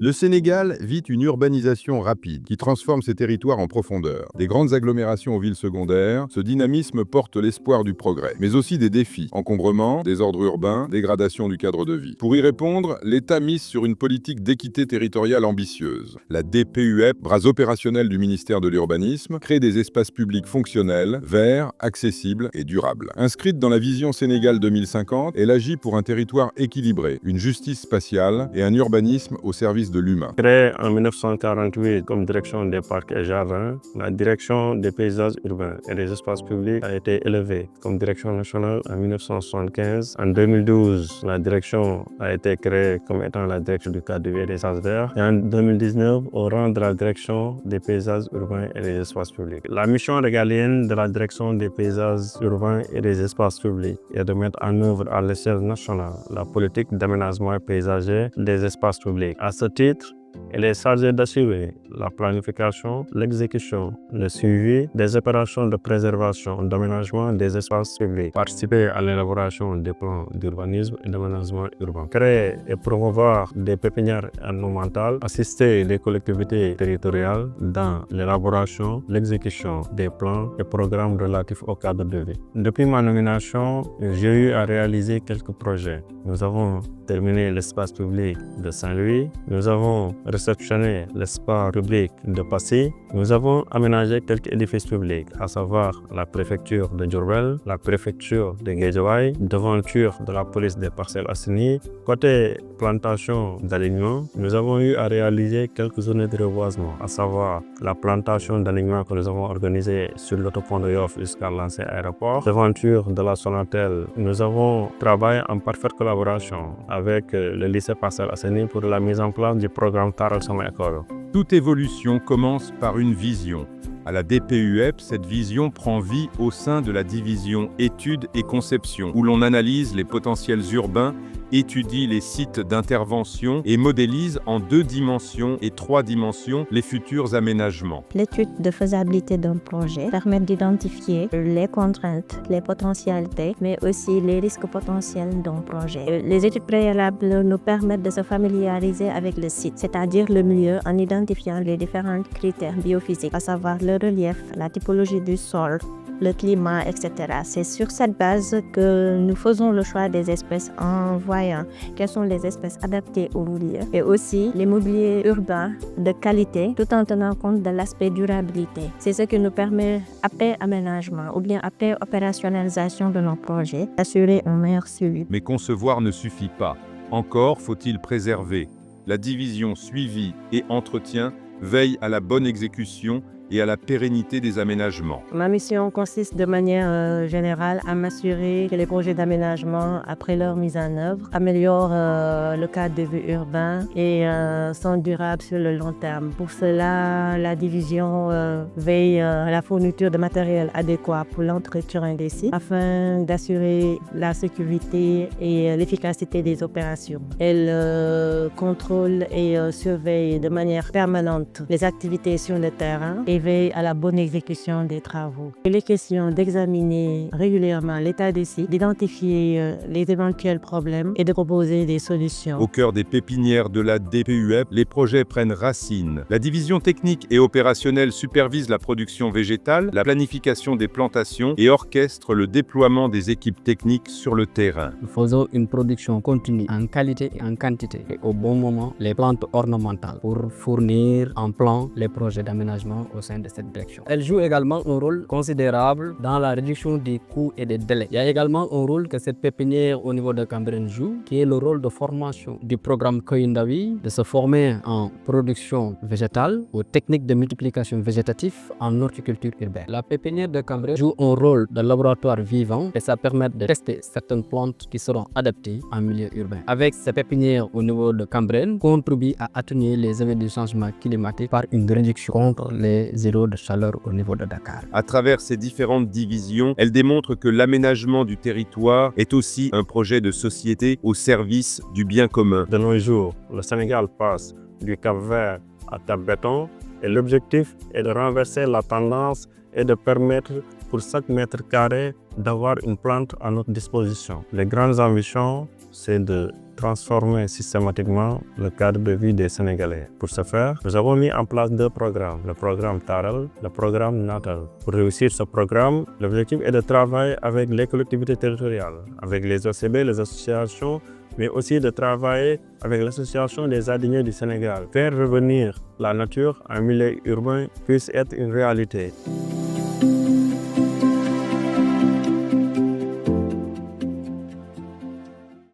Le Sénégal vit une urbanisation rapide qui transforme ses territoires en profondeur. Des grandes agglomérations aux villes secondaires, ce dynamisme porte l'espoir du progrès, mais aussi des défis. Encombrement, désordre urbain, dégradation du cadre de vie. Pour y répondre, l'État mise sur une politique d'équité territoriale ambitieuse. La DPUEP, bras opérationnel du ministère de l'Urbanisme, crée des espaces publics fonctionnels, verts, accessibles et durables. Inscrite dans la vision Sénégal 2050, elle agit pour un territoire équilibré, une justice spatiale et un urbanisme au service de l'humain. Créée en 1948 comme direction des parcs et jardins, la direction des paysages urbains et des espaces publics a été élevée comme direction nationale en 1975. En 2012, la direction a été créée comme étant la direction du cadre de vie et des espaces verts. Et en 2019, au rang de la direction des paysages urbains et des espaces publics. La mission régalienne de la direction des paysages urbains et des espaces publics est de mettre en œuvre à l'échelle nationale la politique d'aménagement paysager des espaces publics. À ce titre, elle est chargée d'assurer la planification, l'exécution, le suivi des opérations de préservation, d'aménagement des espaces publics, participer à l'élaboration des plans d'urbanisme et d'aménagement urbain, créer et promouvoir des pépinières environnementales, assister les collectivités territoriales dans l'élaboration, l'exécution des plans et programmes relatifs au cadre de vie. Depuis ma nomination, j'ai eu à réaliser quelques projets. Nous avons terminé l'espace public de Saint-Louis, nous avons réceptionné l'espace public de Passy, nous avons aménagé quelques édifices publics, à savoir la préfecture de Diourbel, la préfecture de Guédiawaye, devanture de la police des Parcelles Assainies. Côté plantation d'alignement, nous avons eu à réaliser quelques zones de reboisement, à savoir la plantation d'alignement que nous avons organisée sur l'autopont de Yoff jusqu'à l'ancien aéroport, devanture de la Sonatel. Nous avons travaillé en parfaite collaboration avec le lycée Parcelles Assainies pour la mise en place du programme Taral Sama École. Toute évolution commence par une vision. À la DPUEP, cette vision prend vie au sein de la division études et conception, où l'on analyse les potentiels urbains, étudie les sites d'intervention et modélise en 2 dimensions et 3 dimensions les futurs aménagements. L'étude de faisabilité d'un projet permet d'identifier les contraintes, les potentialités, mais aussi les risques potentiels d'un projet. Les études préalables nous permettent de se familiariser avec le site, c'est-à-dire le milieu, en identifiant les différents critères biophysiques, à savoir le relief, la typologie du sol, le climat, etc. C'est sur cette base que nous faisons le choix des espèces en voyant quelles sont les espèces adaptées au milieu et aussi les mobiliers urbains de qualité tout en tenant compte de l'aspect durabilité. C'est ce qui nous permet, après aménagement ou bien après opérationnalisation de nos projets, d'assurer un meilleur suivi. Mais concevoir ne suffit pas. Encore faut-il préserver. La division suivi et entretien veille à la bonne exécution et à la pérennité des aménagements. Ma mission consiste de manière générale à m'assurer que les projets d'aménagement, après leur mise en œuvre, améliorent le cadre de vie urbain et sont durables sur le long terme. Pour cela, la division veille à la fourniture de matériel adéquat pour l'entretien des sites afin d'assurer la sécurité et l'efficacité des opérations. Elle contrôle et surveille de manière permanente les activités sur le terrain et veille à la bonne exécution des travaux. Il est question d'examiner régulièrement l'état des sites, d'identifier les éventuels problèmes et de proposer des solutions. Au cœur des pépinières de la DPUEP, les projets prennent racine. La division technique et opérationnelle supervise la production végétale, la planification des plantations et orchestre le déploiement des équipes techniques sur le terrain. Nous faisons une production continue en qualité et en quantité et au bon moment les plantes ornementales pour fournir en plan les projets d'aménagement au sein de cette direction. Elle joue également un rôle considérable dans la réduction des coûts et des délais. Il y a également un rôle que cette pépinière au niveau de Cambérène joue, qui est le rôle de formation du programme Koyindawi, de se former en production végétale, aux techniques de multiplication végétative en horticulture urbaine. La pépinière de Cambérène joue un rôle de laboratoire vivant et ça permet de tester certaines plantes qui seront adaptées en milieu urbain. Avec cette pépinière au niveau de Cambérène, contribue à atténuer les effets du changement climatique par une réduction contre les zéros de chaleur au niveau de Dakar. À travers ces différentes divisions, elle démontre que l'aménagement du territoire est aussi un projet de société au service du bien commun. De nos jours, le Sénégal passe du Cap-Vert à Cap-Béton et l'objectif est de renverser la tendance et de permettre pour chaque mètre carré d'avoir une plante à notre disposition. Les grandes ambitions c'est de transformer systématiquement le cadre de vie des Sénégalais. Pour ce faire, nous avons mis en place 2 programmes, le programme Taral, le programme Natal. Pour réussir ce programme, l'objectif est de travailler avec les collectivités territoriales, avec les OCB, les associations, mais aussi de travailler avec l'association des jardiniers du Sénégal. Faire revenir la nature en milieu urbain puisse être une réalité.